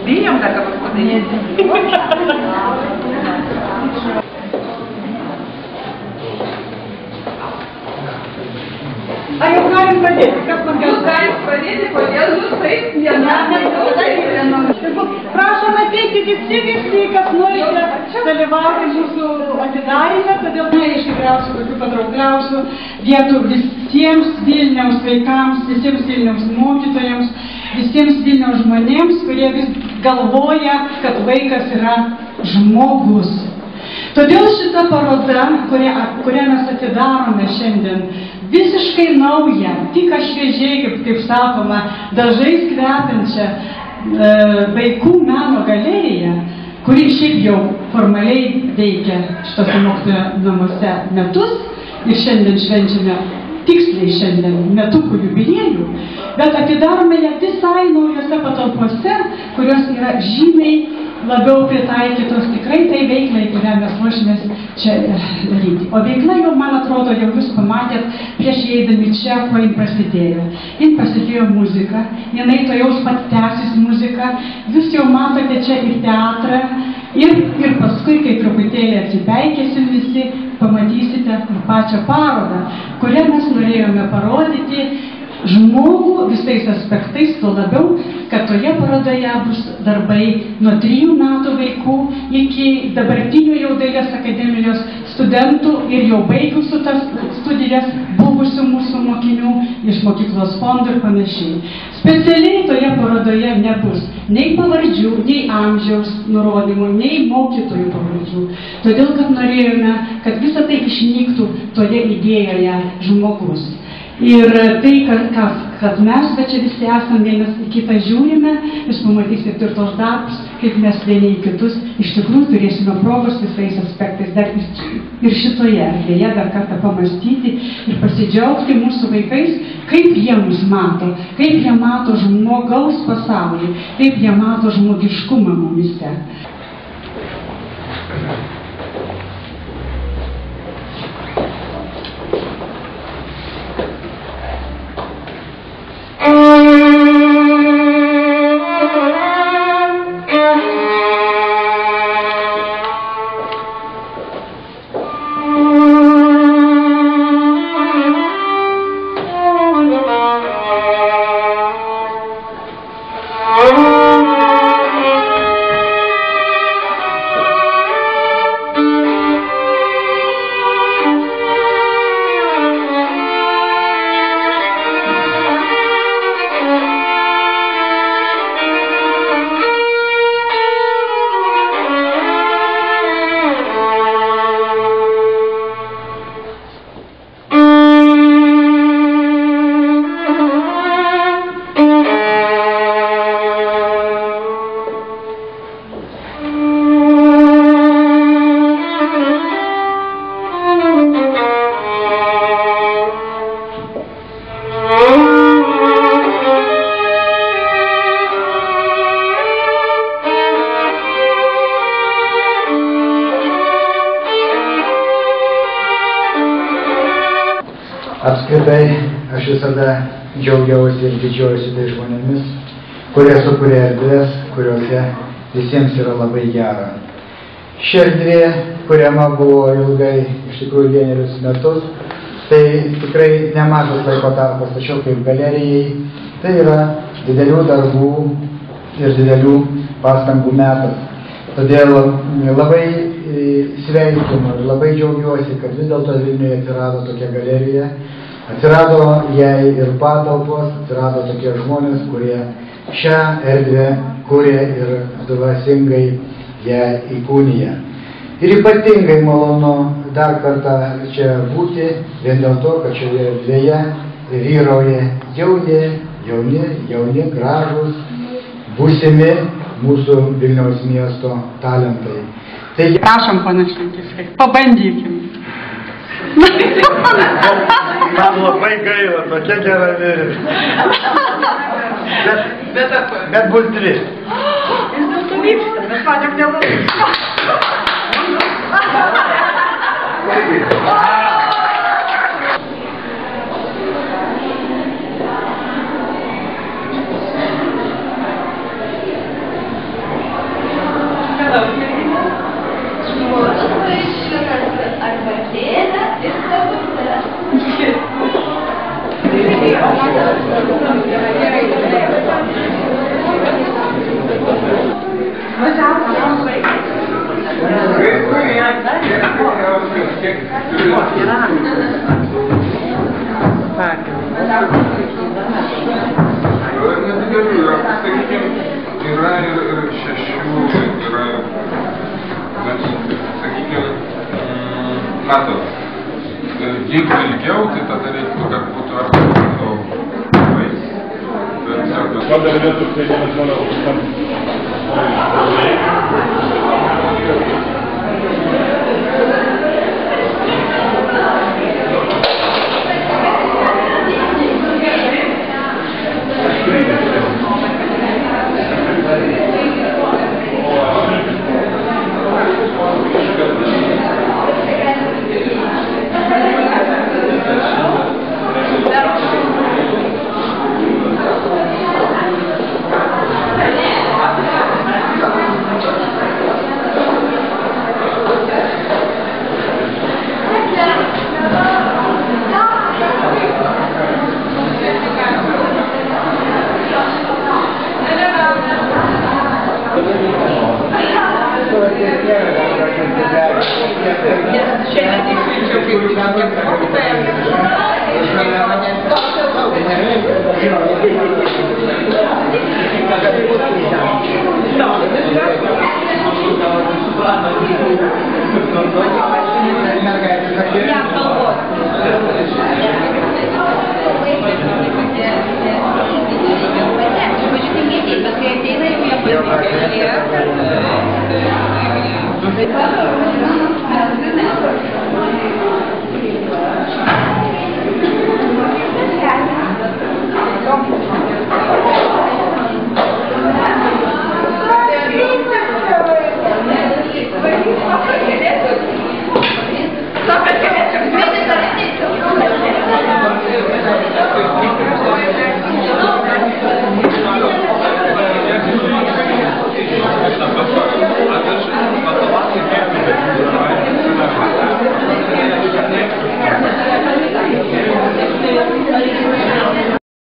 Bijom dar kaut ko padarīt. Ar jau galim padėti? Kas man Jūs galit padėti, kodėl jūs taip vienam? Prašom ateiti visi, kas norite dalyvauti mūsų atidarime, todėl iš tikriausių tokių patraukliausių vietų visiems Vilniaus vaikams, visiems Vilniaus mokytojams, visiems Vilniaus žmonėms, kurie vis galvoja, kad vaikas yra žmogus. Todėl šita paroda, kurią mes atidarome šiandien, visiškai nauja, tik šviežiai, kaip sakoma, dažais kvepiančią vaikų meno galeriją, kuri šiaip jau formaliai veikia šitose mokytojų namuose metus ir šiandien švenčiame, tiksliai šiandien, metukų jubiliejų, bet atidarome ją visai naujose patalpose, kurios yra žymiai labiau pritaikytos tikrai tai veiklai, kurią mes ruošimės čia daryti. O veikla jau, man atrodo, jau jūs pamatėt prieš įeidami čia, kuo jin prasidėjo. Jin prasidėjo muzika, jinai to jau pat tęsis muzika, jūs jau matote čia ir teatrą, ir paskui, kai truputėlį atsipeikėsim visi, pamatysite pačią parodą, kurią mes norėjome parodyti žmogų visais aspektais, tuo labiau, kad toje parodoje bus darbai nuo 3 metų vaikų iki dabartinių jau Dailės akademijos studentų ir jau baigusių tas studijas buvusių mūsų mokinių iš mokyklos fondų ir panašiai. Specialiai toje parodoje nebus nei pavardžių, nei amžiaus nurodymų, nei mokytojų pavardžių. Todėl, kad norėjome, kad visa tai išnyktų toje idėjoje žmogus. Ir tai, kad mes čia visi esame vienas į kitą žiūrime, jūs pamatysite ir tos darbus, kaip mes vieni į kitus, iš tikrųjų turėsime progos visais aspektais dar ir šitoje erdvėje dar kartą pamastyti ir pasidžiaugti mūsų vaikais, kaip jie mus mato, kaip jie mato žmogaus pasaulį, kaip jie mato žmogiškumą mumise. Apskritai, aš visada džiaugiausi ir didžiuojuosi tais žmonėmis, kurie sukuria erdvės, kuriuose visiems yra labai gera. Ši erdvė, kuriama buvo ilgai, iš tikrųjų 1 metus, tai tikrai nemažas laiko tarpas, tačiau kaip galerijai, tai yra didelių darbų ir didelių pastangų metas. Todėl labai sveikinu ir labai džiaugiuosi, kad vis dėlto Vilniuje atsirado tokia galerija, atsirado jai ir patalpos, atsirado tokie žmonės, kurie šią erdvę kuria ir dvasingai ją įkūnija. Ir ypatingai malonu dar kartą čia būti, vien dėl to, kad šioje erdvėje vyrauja jauni, gražūs, būsimi mūsų Vilniaus miesto talentai. Taigi, prašom, panašinkis, pabandykim. Man labai gaila, tokia gera vėrė. Bet bus 3. Vis dėlto vyksta, mes patėm nelabai. Žmogus vaišinasi arbatėlę ir kavutę. Yra ir šešių, yra, bet, sakykime, matot, jeigu ilgiau, tai tada reiktų, kad būtų arba su vaikais. Quando è venuto il telefono Thank you.